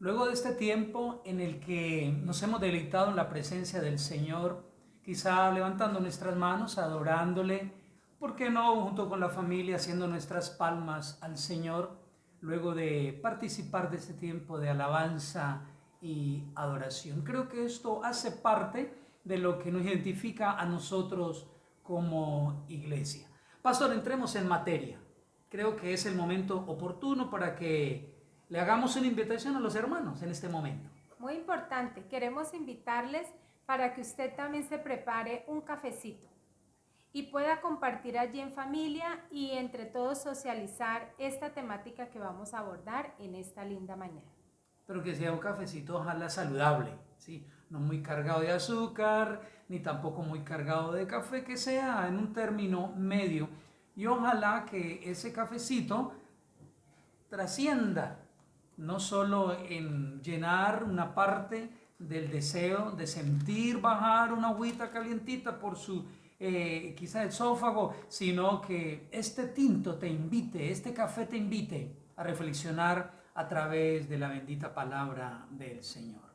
Luego de este tiempo en el que nos hemos deleitado en la presencia del Señor, quizá levantando nuestras manos, adorándole, ¿por qué no junto con la familia haciendo nuestras palmas al Señor? Luego de participar de este tiempo de alabanza y adoración. Creo que esto hace parte de lo que nos identifica a nosotros como iglesia. Pastor, entremos en materia. Creo que es el momento oportuno para que le hagamos una invitación a los hermanos en este momento. Muy importante, queremos invitarles para que usted también se prepare un cafecito y pueda compartir allí en familia y entre todos socializar esta temática que vamos a abordar en esta linda mañana. Pero que sea un cafecito, ojalá saludable, ¿sí? No muy cargado de azúcar, ni tampoco muy cargado de café, que sea en un término medio. Y ojalá que ese cafecito trascienda, no solo en llenar una parte del deseo de sentir bajar una agüita calientita por su quizá esófago, sino que este tinto te invite, este café te invite a reflexionar a través de la bendita palabra del Señor.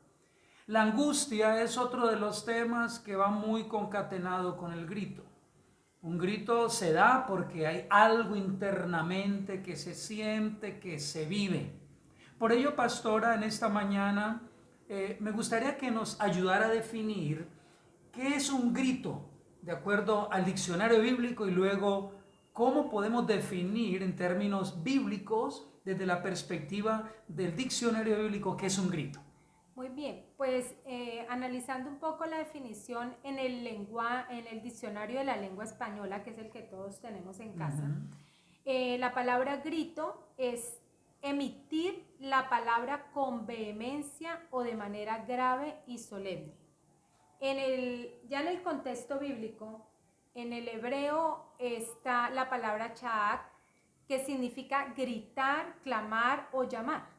La angustia es otro de los temas que va muy concatenado con el grito. Un grito se da porque hay algo internamente que se siente, que se vive. Por ello, pastora, en esta mañana me gustaría que nos ayudara a definir qué es un grito, de acuerdo al diccionario bíblico, y luego cómo podemos definir en términos bíblicos, desde la perspectiva del diccionario bíblico, qué es un grito. Muy bien, pues analizando un poco la definición en el diccionario de la lengua española, que es el que todos tenemos en casa, la palabra grito es emitir la palabra con vehemencia o de manera grave y solemne. Ya en el contexto bíblico, en el hebreo está la palabra chaak, que significa gritar, clamar o llamar.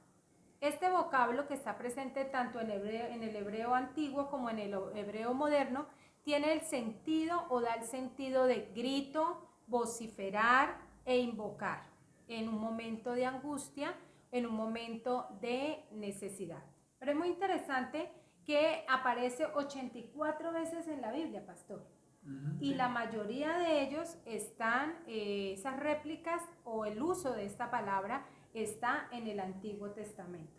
Este vocablo, que está presente tanto en el hebreo antiguo como en el hebreo moderno, tiene el sentido o da el sentido de grito, vociferar e invocar en un momento de angustia, en un momento de necesidad. Pero es muy interesante que aparece 84 veces en la Biblia, pastor. Y la mayoría de ellos están, esas réplicas o el uso de esta palabra está en el Antiguo Testamento.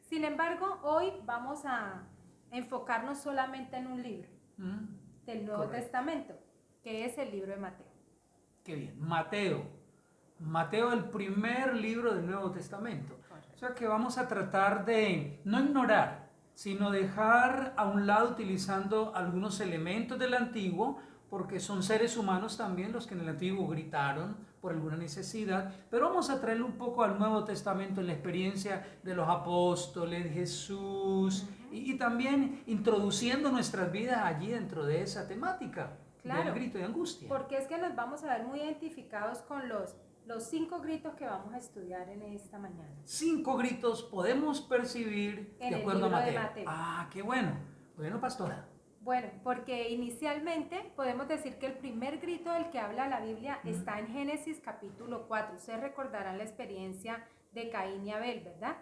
Sin embargo, hoy vamos a enfocarnos solamente en un libro del Nuevo Testamento, que es el libro de Mateo. Qué bien, Mateo. Mateo, el primer libro del Nuevo Testamento. Correcto. O sea que vamos a tratar de no ignorar, sino dejar a un lado utilizando algunos elementos del Antiguo, porque son seres humanos también los que en el Antiguo gritaron por alguna necesidad, pero vamos a traerle un poco al Nuevo Testamento en la experiencia de los apóstoles, Jesús, y también introduciendo nuestras vidas allí dentro de esa temática. Claro, del grito de angustia. Porque es que nos vamos a ver muy identificados con los 5 gritos que vamos a estudiar en esta mañana. 5 gritos podemos percibir en de acuerdo a Mateo. Mateo. Ah, qué bueno. Bueno, pastora. Bueno, porque inicialmente podemos decir que el primer grito del que habla la Biblia está en Génesis capítulo 4. Ustedes recordarán la experiencia de Caín y Abel, ¿verdad?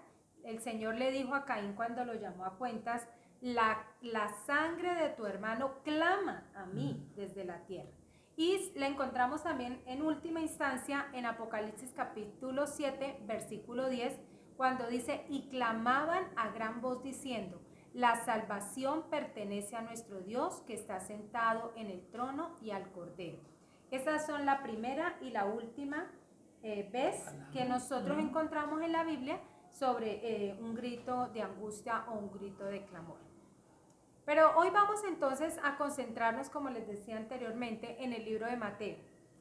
El Señor le dijo a Caín cuando lo llamó a cuentas: la sangre de tu hermano clama a mí desde la tierra. Y la encontramos también en última instancia en Apocalipsis capítulo 7, versículo 10, cuando dice: y clamaban a gran voz diciendo: la salvación pertenece a nuestro Dios, que está sentado en el trono, y al Cordero. Esas son la primera y la última vez que nosotros encontramos en la Biblia sobre un grito de angustia o un grito de clamor. Pero hoy vamos entonces a concentrarnos, como les decía anteriormente, en el libro de Mateo.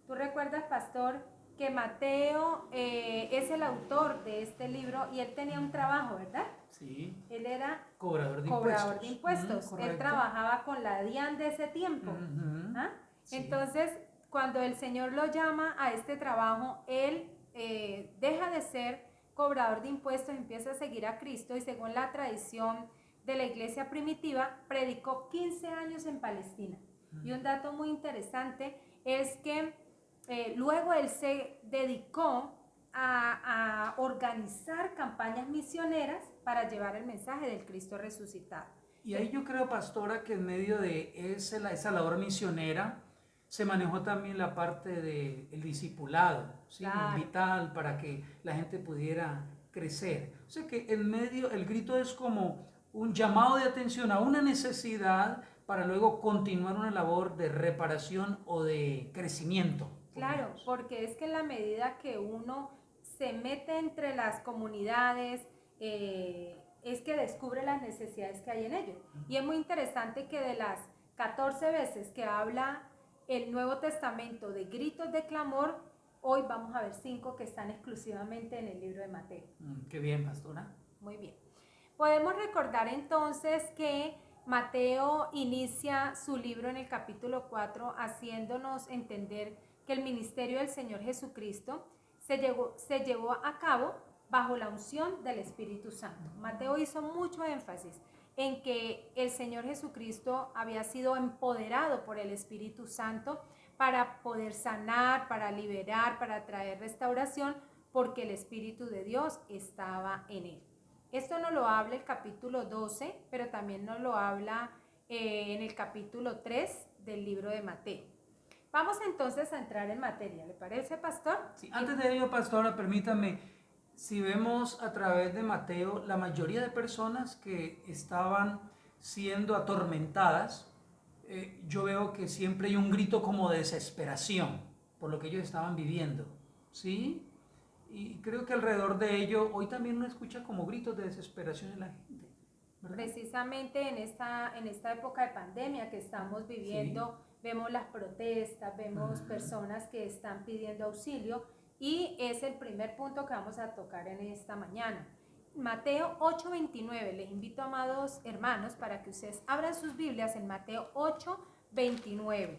¿Tú recuerdas, pastor, que Mateo es el autor de este libro y él tenía un trabajo, ¿verdad? Sí. Él era cobrador de impuestos. Él trabajaba con la DIAN de ese tiempo. ¿Ah? Sí. Entonces, cuando el Señor lo llama a este trabajo, él deja de ser cobrador de impuestos, empieza a seguir a Cristo, y según la tradición de la iglesia primitiva, predicó 15 años en Palestina. Y un dato muy interesante es que luego él se dedicó a organizar campañas misioneras para llevar el mensaje del Cristo resucitado. Y ahí yo creo, pastora, que en medio de esa labor misionera se manejó también la parte del discipulado, ¿sí? Claro. Vital para que la gente pudiera crecer. O sea que en medio, el grito es como un llamado de atención a una necesidad para luego continuar una labor de reparación o de crecimiento. Claro, porque es que en la medida que uno se mete entre las comunidades, es que descubre las necesidades que hay en ellos. Y es muy interesante que de las 14 veces que habla el Nuevo Testamento de gritos de clamor, hoy vamos a ver 5 que están exclusivamente en el libro de Mateo. Qué bien, pastora. Muy bien. Podemos recordar entonces que Mateo inicia su libro en el capítulo 4 haciéndonos entender que el ministerio del Señor Jesucristo se llevó a cabo bajo la unción del Espíritu Santo. Mateo hizo mucho énfasis en que el Señor Jesucristo había sido empoderado por el Espíritu Santo para poder sanar, para liberar, para traer restauración, porque el Espíritu de Dios estaba en él. Esto nos lo habla el capítulo 12, pero también nos lo habla en el capítulo 3 del libro de Mateo. Vamos entonces a entrar en materia, ¿le parece, pastor? Sí, antes de ello, pastora, permítame, si vemos a través de Mateo, la mayoría de personas que estaban siendo atormentadas, yo veo que siempre hay un grito como de desesperación por lo que ellos estaban viviendo, ¿sí? Y creo que alrededor de ello, hoy también uno escucha como gritos de desesperación en la gente, ¿verdad? Precisamente en esta época de pandemia que estamos viviendo, sí, vemos las protestas, vemos personas que están pidiendo auxilio, y es el primer punto que vamos a tocar en esta mañana. Mateo 8:29, les invito, amados hermanos, para que ustedes abran sus Biblias en Mateo 8:29.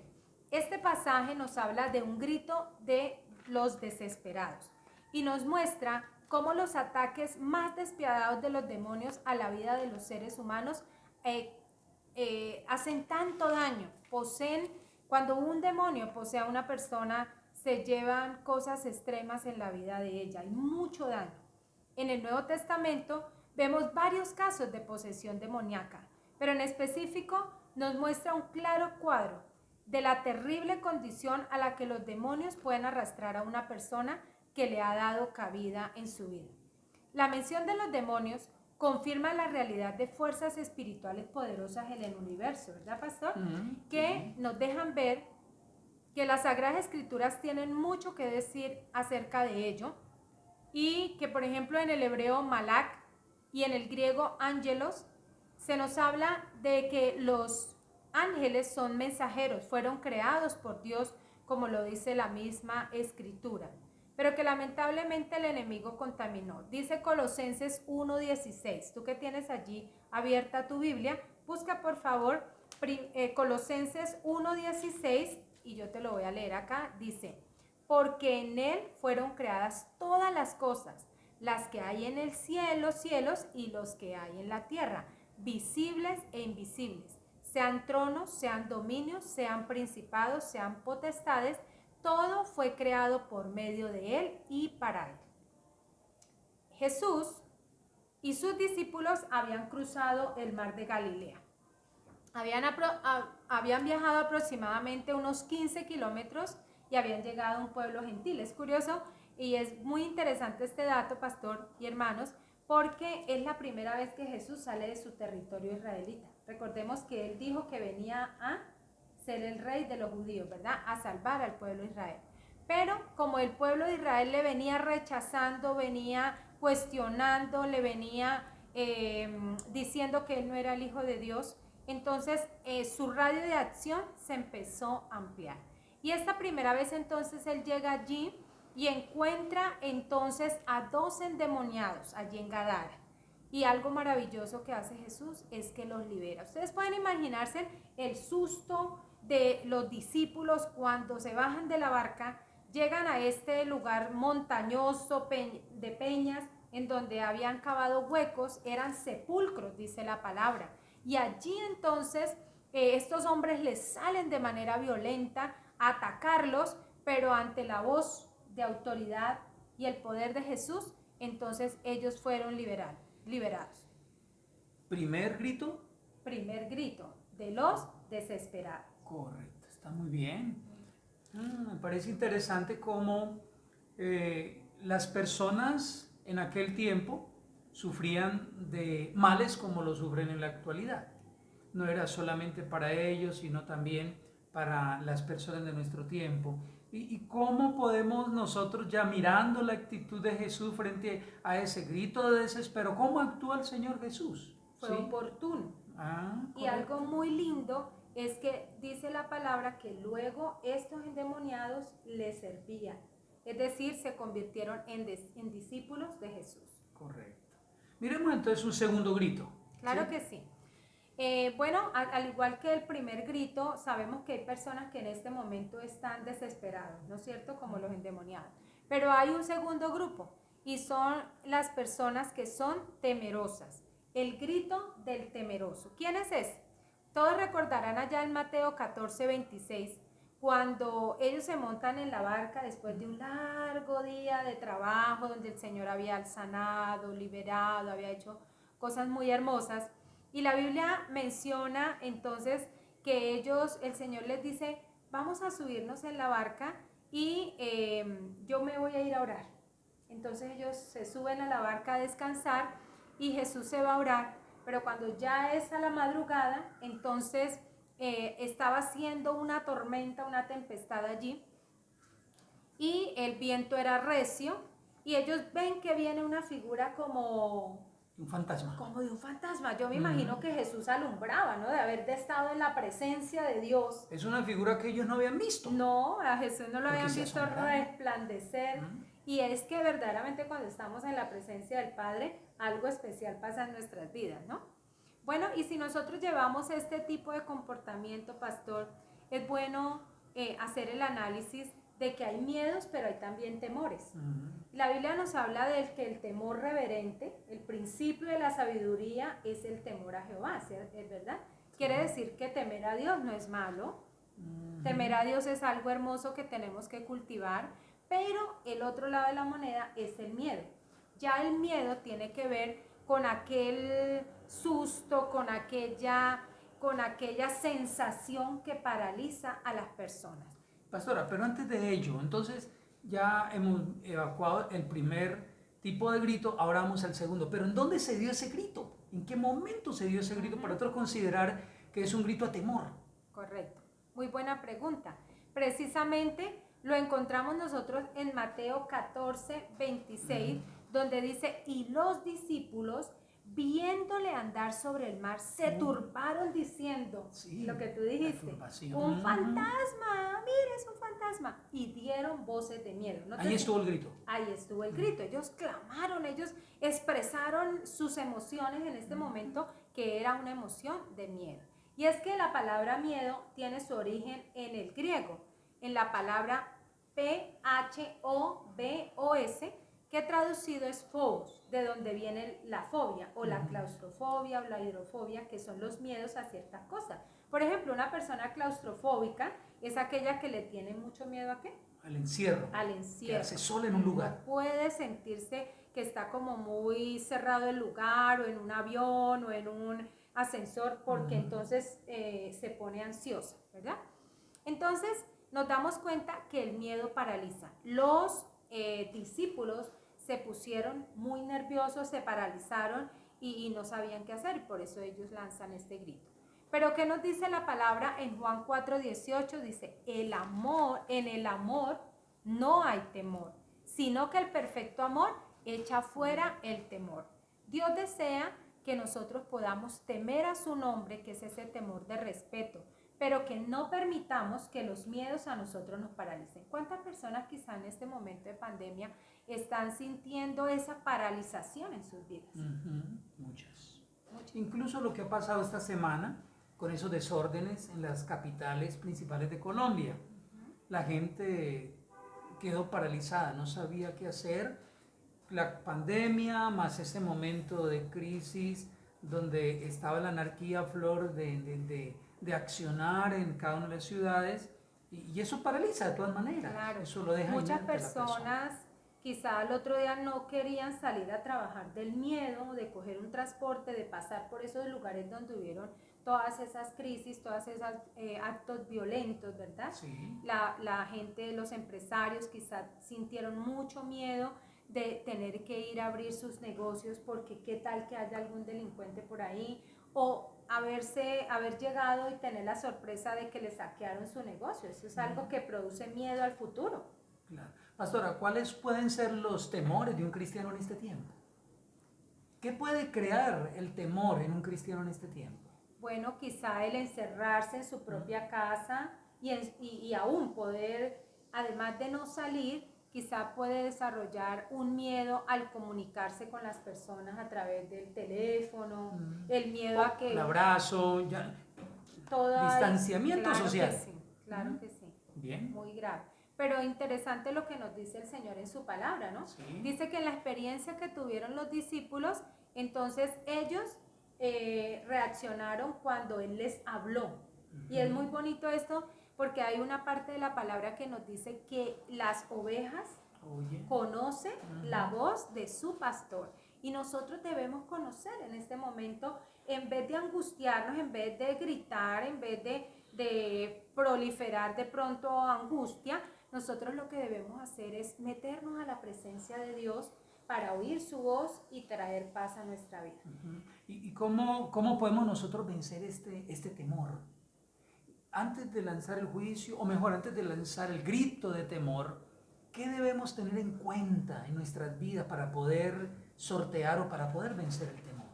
Este pasaje nos habla de un grito de los desesperados y nos muestra cómo los ataques más despiadados de los demonios a la vida de los seres humanos hacen tanto daño, cuando un demonio posee a una persona, se llevan cosas extremas en la vida de ella, hay mucho daño. En el Nuevo Testamento vemos varios casos de posesión demoníaca, pero en específico nos muestra un claro cuadro de la terrible condición a la que los demonios pueden arrastrar a una persona que le ha dado cabida en su vida. La mención de los demonios confirma la realidad de fuerzas espirituales poderosas en el universo, ¿verdad, pastor? Que nos dejan ver que las Sagradas Escrituras tienen mucho que decir acerca de ello, y que, por ejemplo, en el hebreo malak y en el griego ángelos se nos habla de que los ángeles son mensajeros, fueron creados por Dios, como lo dice la misma Escritura, pero que lamentablemente el enemigo contaminó. Dice Colosenses 1:16. Tú que tienes allí abierta tu Biblia, busca por favor Colosenses 1:16 y yo te lo voy a leer acá. Dice: porque en él fueron creadas todas las cosas, las que hay en el cielo, cielos, y los que hay en la tierra, visibles e invisibles, sean tronos, sean dominios, sean principados, sean potestades, todo fue creado por medio de él y para él. Jesús y sus discípulos habían cruzado el mar de Galilea. Habían viajado aproximadamente unos 15 kilómetros y habían llegado a un pueblo gentil. Es curioso y es muy interesante este dato, pastor y hermanos, porque es la primera vez que Jesús sale de su territorio israelita. Recordemos que él dijo que venía a ser el rey de los judíos, ¿verdad? A salvar al pueblo de Israel. Pero como el pueblo de Israel le venía rechazando, venía cuestionando, le venía diciendo que él no era el Hijo de Dios, entonces su radio de acción se empezó a ampliar. Y esta primera vez entonces él llega allí y encuentra entonces a 2 endemoniados allí en Gadara. Y algo maravilloso que hace Jesús es que los libera. Ustedes pueden imaginarse el susto de los discípulos cuando se bajan de la barca, llegan a este lugar montañoso de peñas, en donde habían cavado huecos, eran sepulcros, dice la palabra. Y allí entonces estos hombres les salen de manera violenta a atacarlos, pero ante la voz de autoridad y el poder de Jesús, entonces ellos fueron liberados. Primer grito. Primer grito de los desesperados. Correcto, está muy bien. Me parece interesante cómo las personas en aquel tiempo sufrían de males como lo sufren en la actualidad. No era solamente para ellos, sino también para las personas de nuestro tiempo. ¿Y cómo podemos nosotros, ya mirando la actitud de Jesús frente a ese grito de desespero, cómo actúa el Señor Jesús? Fue ¿Sí? oportuno. Y Correcto. algo muy lindo es que dice la palabra que luego estos endemoniados le servían. Es decir, se convirtieron en discípulos de Jesús. Correcto. Miremos entonces un segundo grito. Claro ¿sí? que sí. Bueno, al igual que el primer grito, sabemos que hay personas que en este momento están desesperados, ¿no es cierto? Como los endemoniados. Pero hay un segundo grupo y son las personas que son temerosas. El grito del temeroso. ¿Quién es ese? Todos recordarán allá en Mateo 14:26, cuando ellos se montan en la barca después de un largo día de trabajo, donde el Señor había sanado, liberado, había hecho cosas muy hermosas. Y la Biblia menciona entonces que ellos, el Señor les dice, vamos a subirnos en la barca y yo me voy a ir a orar. Entonces ellos se suben a la barca a descansar y Jesús se va a orar. Pero cuando ya es a la madrugada, entonces estaba haciendo una tormenta, una tempestad allí y el viento era recio y ellos ven que viene una figura como Un fantasma. como de un fantasma. Yo me imagino que Jesús alumbraba, ¿no? De haber estado en la presencia de Dios. Es una figura que ellos no habían visto. No, a Jesús no lo Porque habían se visto asombraron. resplandecer. Y es que verdaderamente cuando estamos en la presencia del Padre, algo especial pasa en nuestras vidas, ¿no? Bueno, y si nosotros llevamos este tipo de comportamiento, pastor, es bueno hacer el análisis de que hay miedos, pero hay también temores. La Biblia nos habla de que el temor reverente, el principio de la sabiduría es el temor a Jehová, ¿es verdad? Quiere decir que temer a Dios no es malo. Temer a Dios es algo hermoso que tenemos que cultivar, pero el otro lado de la moneda es el miedo. Ya el miedo tiene que ver con aquel susto, con aquella sensación que paraliza a las personas. Pastora, pero antes de ello, entonces ya hemos evacuado el primer tipo de grito, ahora vamos al segundo. Pero ¿en dónde se dio ese grito? ¿En qué momento se dio ese grito para otros considerar que es un grito a temor? Correcto. Muy buena pregunta. Precisamente lo encontramos nosotros en Mateo 14:26, donde dice, y los discípulos, viéndole andar sobre el mar, se turbaron diciendo, lo que tú dijiste, un fantasma, mire, es un fantasma, y dieron voces de miedo. ¿No? Ahí estuvo el grito. Ahí estuvo el grito. Ellos clamaron, ellos expresaron sus emociones en este momento, que era una emoción de miedo. Y es que la palabra miedo tiene su origen en el griego, en la palabra phobos, que traducido es phobos, de donde viene la fobia, o la claustrofobia, o la hidrofobia, que son los miedos a ciertas cosas. Por ejemplo, una persona claustrofóbica es aquella que le tiene mucho miedo ¿a qué? Al encierro. Al encierro. Quedarse sola en un lugar. No puede sentirse que está como muy cerrado el lugar, o en un avión, o en un ascensor, porque entonces se pone ansiosa, ¿verdad? Entonces nos damos cuenta que el miedo paraliza. Los discípulos se pusieron muy nerviosos, se paralizaron y no sabían qué hacer, y por eso ellos lanzan este grito. Pero ¿qué nos dice la palabra en Juan 4:18? Dice, en el amor no hay temor, sino que el perfecto amor echa fuera el temor. Dios desea que nosotros podamos temer a su nombre, que es ese temor de respeto, pero que no permitamos que los miedos a nosotros nos paralicen. ¿Cuántas personas quizá en este momento de pandemia están sintiendo esa paralización en sus vidas? Muchas. Incluso lo que ha pasado esta semana con esos desórdenes en las capitales principales de Colombia. La gente quedó paralizada, no sabía qué hacer. La pandemia más ese momento de crisis donde estaba la anarquía a flor de accionar en cada una de las ciudades, y eso paraliza de todas maneras. Claro. Eso lo deja Muchas inerte a la persona. personas quizá al otro día no querían salir a trabajar del miedo de coger un transporte, de pasar por esos lugares donde hubieron todas esas crisis, todas esas actos violentos, ¿verdad? Sí. La gente, los empresarios quizá sintieron mucho miedo de tener que ir a abrir sus negocios porque qué tal que haya algún delincuente por ahí, o haber llegado y tener la sorpresa de que le saquearon su negocio. Eso es algo que produce miedo al futuro. Claro. Pastora, ¿cuáles pueden ser los temores de un cristiano en este tiempo? ¿Qué puede crear el temor en un cristiano en este tiempo? Bueno, quizá el encerrarse en su propia casa y aún poder, además de no salir, quizá puede desarrollar un miedo al comunicarse con las personas a través del teléfono, el miedo a que... El abrazo, ya, distanciamiento claro social. Que sí, claro que sí. Bien. Muy grave. Pero interesante lo que nos dice el Señor en su palabra, ¿no? Sí. Dice que en la experiencia que tuvieron los discípulos, entonces ellos reaccionaron cuando Él les habló. Y es muy bonito esto porque hay una parte de la palabra que nos dice que las ovejas conocen la voz de su pastor. Y nosotros debemos conocer en este momento, en vez de angustiarnos, en vez de gritar, en vez de proliferar de pronto angustia, nosotros lo que debemos hacer es meternos a la presencia de Dios para oír su voz y traer paz a nuestra vida. ¿Y cómo podemos nosotros vencer este temor? Antes de lanzar el juicio, o mejor, antes de lanzar el grito de temor, ¿qué debemos tener en cuenta en nuestras vidas para poder sortear o para poder vencer el temor?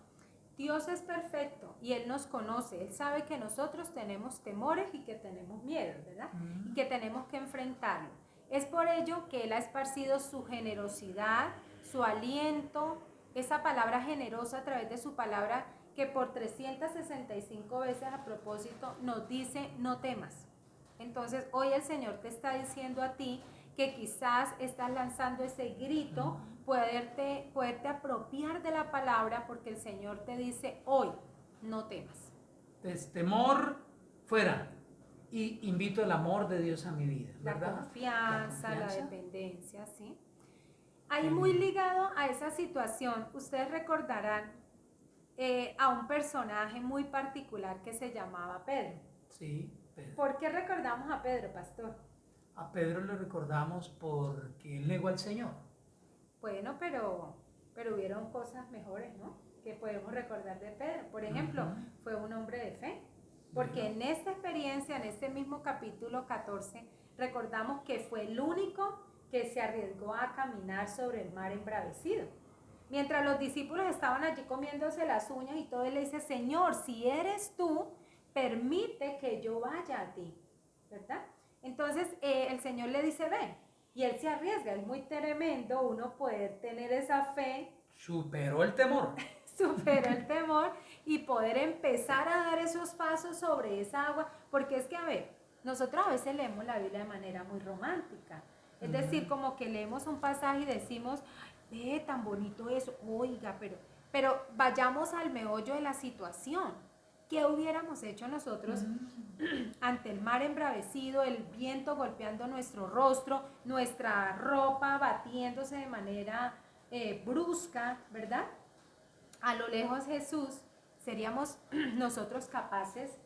Dios es perfecto y Él nos conoce. Él sabe que nosotros tenemos temores y que tenemos miedo, ¿verdad? Y que tenemos que enfrentarlo. Es por ello que Él ha esparcido su generosidad, su aliento, esa palabra generosa a través de su palabra que por 365 veces a propósito nos dice no temas. Entonces hoy el Señor te está diciendo a ti que quizás estás lanzando ese grito, poderte apropiar de la palabra porque el Señor te dice hoy, no temas. Entonces, temor fuera y invito el amor de Dios a mi vida, ¿verdad? La confianza, la dependencia, ¿sí? Ahí muy ligado a esa situación, ustedes recordarán a un personaje muy particular que se llamaba Pedro. Sí, Pedro. ¿Por qué recordamos a Pedro, pastor? A Pedro le recordamos porque él negó al Señor. Bueno, pero hubieron cosas mejores, ¿no? Que podemos recordar de Pedro. Por ejemplo, fue un hombre de fe. Porque en esta experiencia, en este mismo capítulo 14, recordamos que fue el único que se arriesgó a caminar sobre el mar embravecido. Mientras los discípulos estaban allí comiéndose las uñas y todo, él le dice, Señor, si eres tú, permite que yo vaya a ti, ¿verdad? Entonces el Señor le dice, ven, y él se arriesga. Es muy tremendo uno poder tener esa fe. Superó el temor. Superó el temor y poder empezar a dar esos pasos sobre esa agua, porque es que, a ver, nosotros a veces leemos la Biblia de manera muy romántica, es decir, como que leemos un pasaje y decimos, ve, tan bonito eso, oiga, pero vayamos al meollo de la situación. ¿Qué hubiéramos hecho nosotros ante el mar embravecido, el viento golpeando nuestro rostro, nuestra ropa batiéndose de manera brusca, ¿verdad? A lo lejos Jesús, ¿seríamos nosotros capaces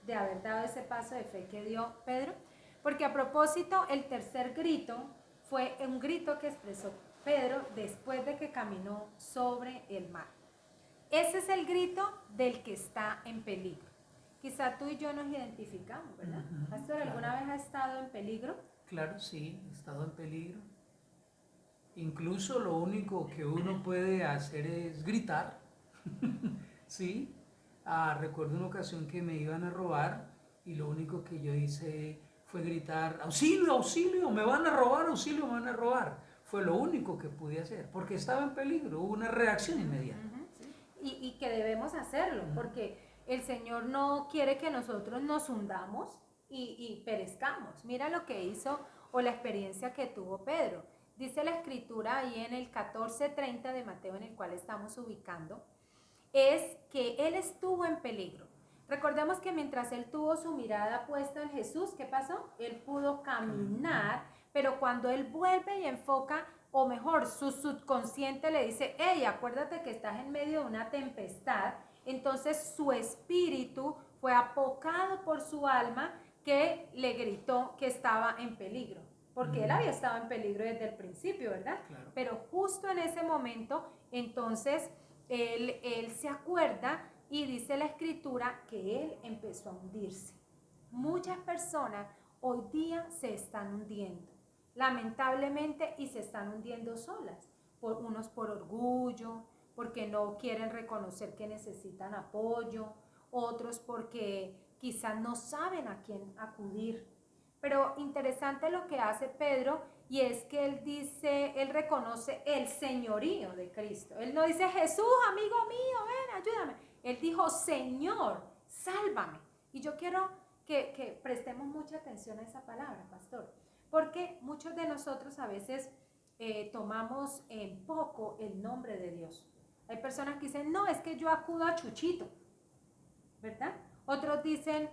de haber dado ese paso de fe que dio Pedro? Porque a propósito, el tercer grito fue un grito que expresó Pedro después de que caminó sobre el mar. Ese es el grito del que está en peligro. Quizá tú y yo nos identificamos, ¿verdad? ¿Pastor, alguna vez ha estado en peligro? Claro, sí, he estado en peligro. Incluso lo único que uno puede hacer es gritar. ¿Sí? Recuerdo una ocasión que me iban a robar y lo único que yo hice fue gritar, auxilio, auxilio, me van a robar, auxilio, me van a robar. Fue lo único que pude hacer, porque estaba en peligro, hubo una reacción inmediata. Y que debemos hacerlo, porque el Señor no quiere que nosotros nos hundamos y perezcamos. Mira lo que hizo o la experiencia que tuvo Pedro. Dice la escritura ahí en el 14:30 de Mateo, en el cual estamos ubicando, es que él estuvo en peligro. Recordemos que mientras él tuvo su mirada puesta en Jesús, ¿qué pasó? Él pudo caminar, pero cuando él vuelve y enfoca o mejor, su subconsciente le dice, hey, acuérdate que estás en medio de una tempestad. Entonces su espíritu fue apocado por su alma, que le gritó que estaba en peligro, porque él había estado en peligro desde el principio, ¿verdad? Claro. Pero justo en ese momento, entonces, él se acuerda y dice la escritura que él empezó a hundirse. Muchas personas hoy día se están hundiendo, lamentablemente, y se están hundiendo solas, unos por orgullo, porque no quieren reconocer que necesitan apoyo, otros porque quizás no saben a quién acudir. Pero interesante lo que hace Pedro, y es que él dice, él reconoce el señorío de Cristo. Él no dice, Jesús, amigo mío, ven, ayúdame. Él dijo, Señor, sálvame. Y yo quiero que prestemos mucha atención a esa palabra, pastor, porque muchos de nosotros a veces tomamos en poco el nombre de Dios. Hay personas que dicen, no, es que yo acudo a Chuchito, ¿verdad? Otros dicen,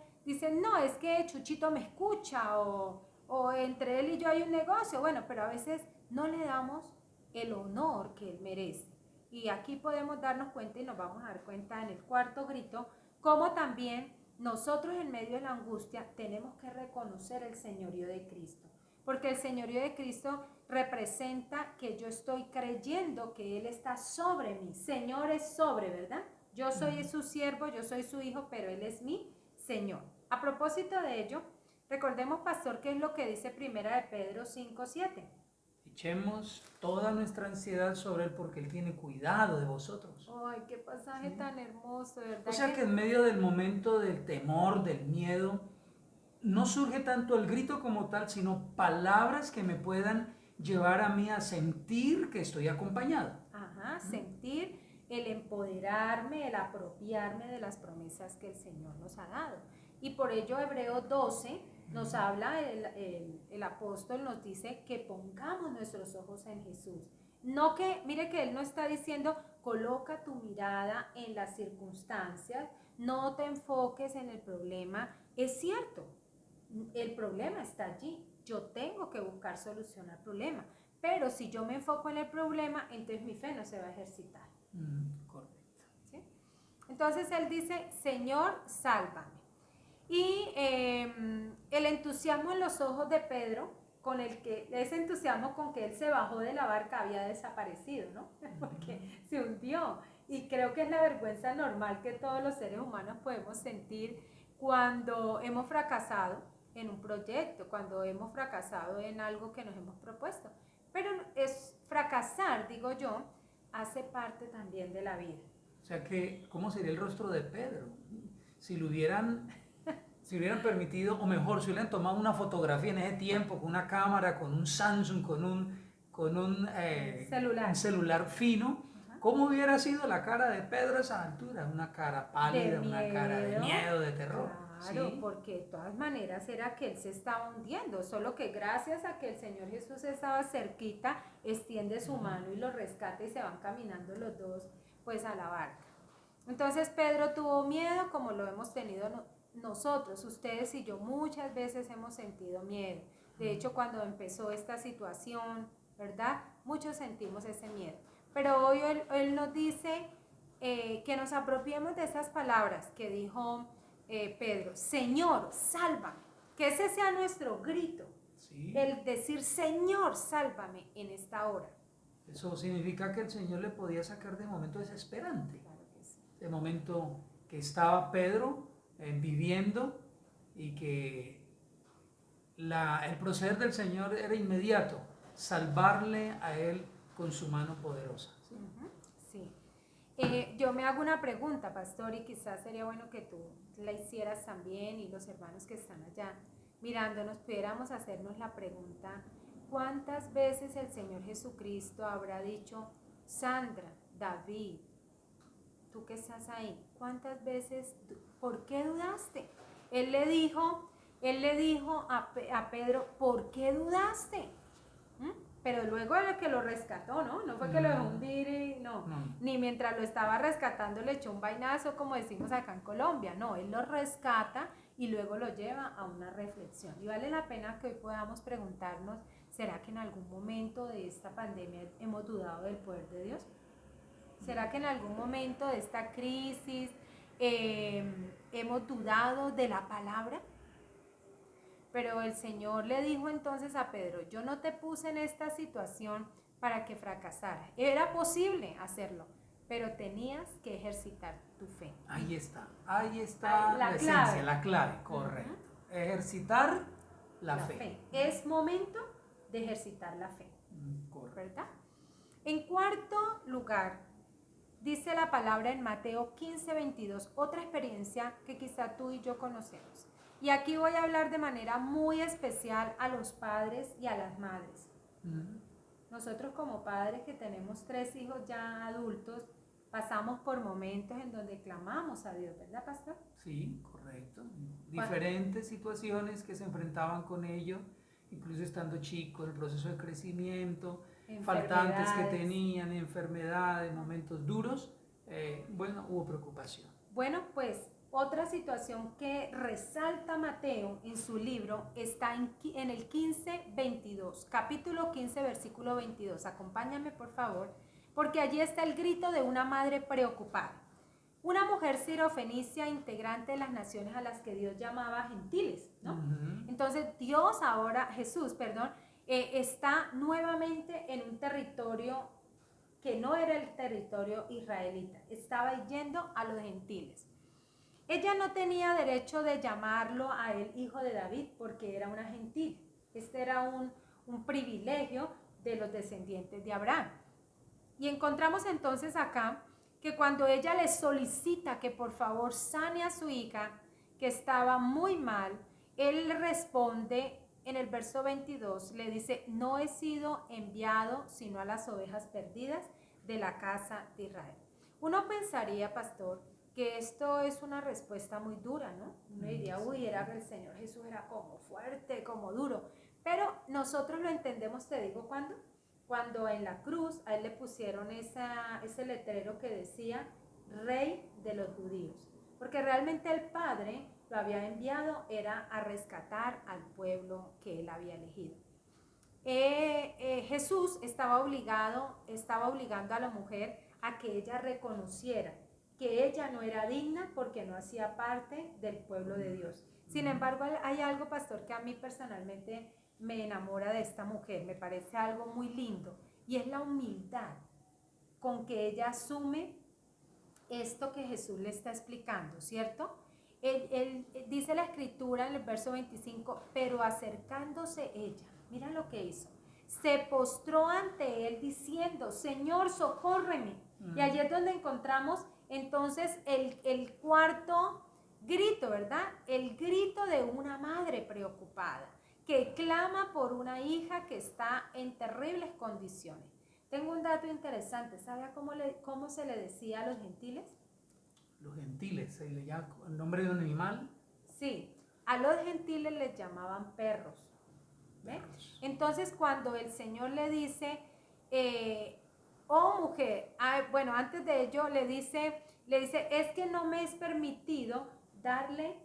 no, es que Chuchito me escucha, o entre él y yo hay un negocio. Bueno, pero a veces no le damos el honor que él merece. Y aquí podemos darnos cuenta, y nos vamos a dar cuenta en el cuarto grito, cómo también nosotros en medio de la angustia tenemos que reconocer el señorío de Cristo. Porque el señorío de Cristo representa que yo estoy creyendo que Él está sobre mí. Señor es sobre, ¿verdad? Yo soy su siervo, yo soy su hijo, pero Él es mi Señor. A propósito de ello, recordemos, pastor, qué es lo que dice primera de Pedro 5:7. Echemos toda nuestra ansiedad sobre Él porque Él tiene cuidado de vosotros. Ay, qué pasaje tan hermoso, ¿verdad? O sea que en medio del momento del temor, del miedo, no surge tanto el grito como tal, sino palabras que me puedan llevar a mí a sentir que estoy acompañado. Ajá, sentir el empoderarme, el apropiarme de las promesas que el Señor nos ha dado. Y por ello Hebreos 12 nos habla, el apóstol nos dice que pongamos nuestros ojos en Jesús. No que, mire que él no está diciendo, coloca tu mirada en las circunstancias, no te enfoques en el problema. Es cierto, el problema está allí, yo tengo que buscar solución al problema, pero si yo me enfoco en el problema, entonces mi fe no se va a ejercitar. Correcto. ¿Sí? Entonces él dice, Señor, sálvame. Y el entusiasmo en los ojos de Pedro, con ese entusiasmo con que él se bajó de la barca, había desaparecido, ¿no? Porque se hundió. Y creo que es la vergüenza normal que todos los seres humanos podemos sentir cuando hemos fracasado en un proyecto, cuando hemos fracasado en algo que nos hemos propuesto. Pero es fracasar, digo yo, hace parte también de la vida. O sea que, ¿cómo sería el rostro de Pedro? Si lo hubieran permitido, o mejor, si hubieran tomado una fotografía en ese tiempo con una cámara, con un Samsung, con un celular fino, ¿cómo hubiera sido la cara de Pedro a esa altura? Una cara pálida, una cara de miedo, de terror. Claro, ¿sí? Porque de todas maneras era que él se estaba hundiendo, solo que gracias a que el Señor Jesús estaba cerquita, extiende su mano y lo rescata, y se van caminando los dos pues a la barca. Entonces Pedro tuvo miedo, como lo hemos tenido nosotros, ustedes y yo muchas veces hemos sentido miedo. De hecho, cuando empezó esta situación, ¿verdad? Muchos sentimos ese miedo. Pero hoy él nos dice que nos apropiemos de esas palabras que dijo Pedro, Señor, sálvame, que ese sea nuestro grito, ¿sí? El decir, Señor, sálvame en esta hora. Eso significa que el Señor le podía sacar de momento desesperante, Claro que sí. de momento que estaba Pedro viviendo, y que el proceder del Señor era inmediato, salvarle a él con su mano poderosa. ¿sí? Sí. Yo me hago una pregunta, pastor, y quizás sería bueno que tú la hicieras también, y los hermanos que están allá mirándonos pudiéramos hacernos la pregunta, ¿cuántas veces el Señor Jesucristo habrá dicho, Sandra, David, tú que estás ahí, cuántas veces, por qué dudaste? Él le dijo a Pedro, ¿por qué dudaste? Pero luego era que lo rescató, ¿no? No fue que lo dejó hundir y no. Ni mientras lo estaba rescatando le echó un vainazo, como decimos acá en Colombia. No, él lo rescata y luego lo lleva a una reflexión. Y vale la pena que hoy podamos preguntarnos, ¿Será que en algún momento de esta pandemia hemos dudado del poder de Dios? ¿Será que en algún momento de esta crisis hemos dudado de la palabra? Pero el Señor le dijo entonces a Pedro, yo no te puse en esta situación para que fracasaras. Era posible hacerlo, pero tenías que ejercitar tu fe. Ahí está la esencia, la clave, correcto. Ejercitar la fe. Es momento de ejercitar la fe. Correcto. ¿Verdad? En cuarto lugar, dice la palabra en Mateo 15:22, otra experiencia que quizá tú y yo conocemos. Y aquí voy a hablar de manera muy especial a los padres y a las madres. Nosotros como padres que tenemos 3 hijos ya adultos, pasamos por momentos en donde clamamos a Dios, ¿verdad, pastor? Sí, correcto. Diferentes situaciones que se enfrentaban con ellos, incluso estando chicos, el proceso de crecimiento, faltantes que tenían, enfermedades, momentos duros, hubo preocupación. Bueno, pues otra situación que resalta Mateo en su libro está en el 15:22, capítulo 15, versículo 22. Acompáñame, por favor, porque allí está el grito de una madre preocupada. Una mujer sirofenicia integrante de las naciones a las que Dios llamaba gentiles, ¿no? Entonces Jesús, está nuevamente en un territorio que no era el territorio israelita, estaba yendo a los gentiles. Ella no tenía derecho de llamarlo a él hijo de David porque era una gentil. Este era un privilegio de los descendientes de Abraham. Y encontramos entonces acá que cuando ella le solicita que por favor sane a su hija, que estaba muy mal, él responde en el verso 22, le dice, no he sido enviado sino a las ovejas perdidas de la casa de Israel. Uno pensaría, pastor, que esto es una respuesta muy dura, ¿no? Uno diría, era que el Señor Jesús era como fuerte, como duro. Pero nosotros lo entendemos, te digo, cuando en la cruz a él le pusieron ese letrero que decía Rey de los Judíos. Porque realmente el Padre lo había enviado, era a rescatar al pueblo que él había elegido. Jesús estaba obligando a la mujer a que ella reconociera que ella no era digna porque no hacía parte del pueblo de Dios. Sin embargo, hay algo, pastor, que a mí personalmente me enamora de esta mujer, me parece algo muy lindo, y es la humildad con que ella asume esto que Jesús le está explicando, ¿cierto? Él dice la escritura en el verso 25, pero acercándose ella, mira lo que hizo, se postró ante él diciendo, Señor, socórreme. Y allí es donde encontramos entonces el cuarto grito, ¿verdad? El grito de una madre preocupada que clama por una hija que está en terribles condiciones. Tengo un dato interesante. ¿Sabe cómo se le decía a los gentiles? Los gentiles, ¿se le llama el nombre de un animal? Sí, a los gentiles les llamaban perros. ¿Ve? Entonces cuando el Señor le dice, oh mujer, antes de ello le dice, es que no me es permitido darle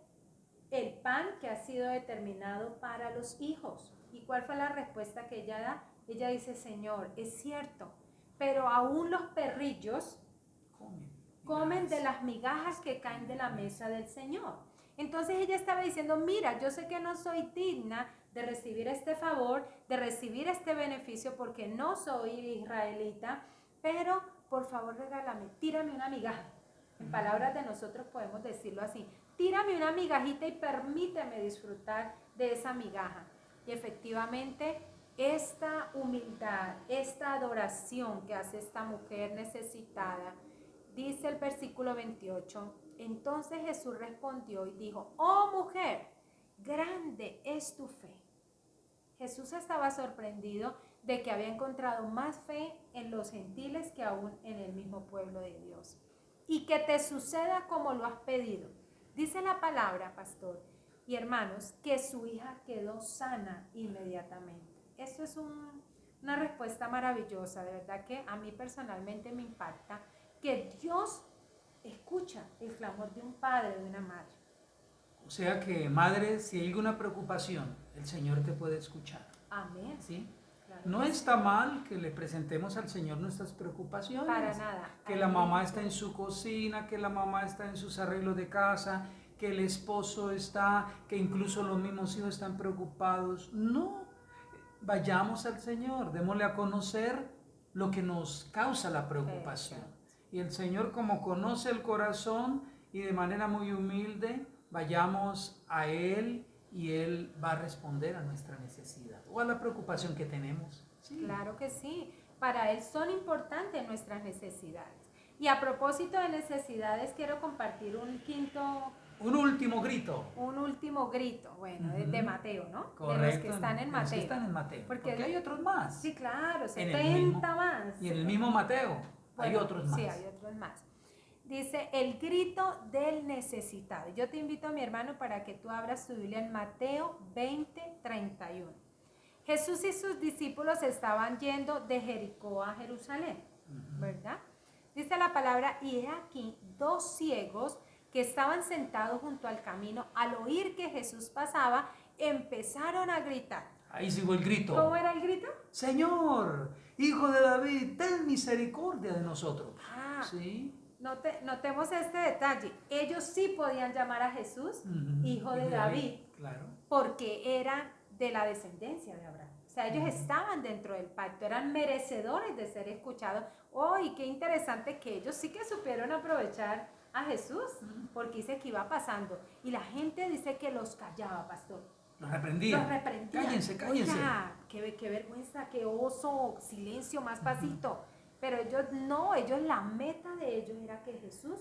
el pan que ha sido determinado para los hijos. ¿Y cuál fue la respuesta que ella da? Ella dice, Señor, es cierto, pero aún los perrillos comen de las migajas que caen de la mesa del Señor. Entonces ella estaba diciendo, mira, yo sé que no soy digna de recibir este favor, de recibir este beneficio porque no soy israelita, pero por favor regálame, tírame una migaja. En palabras de nosotros podemos decirlo así, tírame una migajita y permíteme disfrutar de esa migaja. Y efectivamente, esta humildad, esta adoración que hace esta mujer necesitada, dice el versículo 28, entonces Jesús respondió y dijo, oh mujer, grande es tu fe. Jesús estaba sorprendido de que había encontrado más fe en los gentiles que aún en el mismo pueblo de Dios. Y que te suceda como lo has pedido. Dice la palabra, pastor y hermanos, que su hija quedó sana inmediatamente. Eso es una respuesta maravillosa, de verdad que a mí personalmente me impacta que Dios escucha el clamor de un padre o de una madre. O sea que, madre, si hay alguna preocupación, el Señor te puede escuchar. Amén. ¿sí? Claro No que está mal que le presentemos al Señor nuestras preocupaciones. Para nada. Que la mamá está en su cocina, que la mamá está en sus arreglos de casa, que el esposo está, que incluso los mismos hijos están preocupados. No, vayamos al Señor, démosle a conocer lo que nos causa la preocupación. Exacto. Y el Señor, como conoce el corazón y de manera muy humilde, vayamos a Él y Él va a responder a nuestra necesidad o a la preocupación que tenemos. Sí. Claro que sí. Para Él son importantes nuestras necesidades. Y a propósito de necesidades, quiero compartir Un último grito. un último grito, bueno, de Mateo, ¿no? Correcto. De los que están en de los que Mateo. están en Mateo. Porque hay otros más. Sí, claro, En el 70 mismo- más. Y en el mismo Mateo hay Bueno, otros más. Sí, hay otros más. Dice, el grito del necesitado. Yo te invito, mi hermano, para que tú abras tu Biblia en Mateo 20:31. Jesús y sus discípulos estaban yendo de Jericó a Jerusalén, ¿verdad? Dice la palabra, y he aquí dos ciegos que estaban sentados junto al camino, al oír que Jesús pasaba, empezaron a gritar. Ahí sigo el grito. ¿Cómo era el grito? Señor, Hijo de David, ten misericordia de nosotros. Ah, ¿Sí? Notemos este detalle. Ellos sí podían llamar a Jesús hijo de David, Claro. porque eran de la descendencia de Abraham. O sea, ellos estaban dentro del pacto, eran merecedores de ser escuchados. ¡Oh, y qué interesante que ellos sí que supieron aprovechar a Jesús! Porque dice que iba pasando. Y la gente dice que los callaba, pastor. Los reprendía. Los reprendía. Cállense, cállense. Oiga, qué vergüenza, qué oso, silencio, más pasito. Pero ellos no, la meta de ellos era que Jesús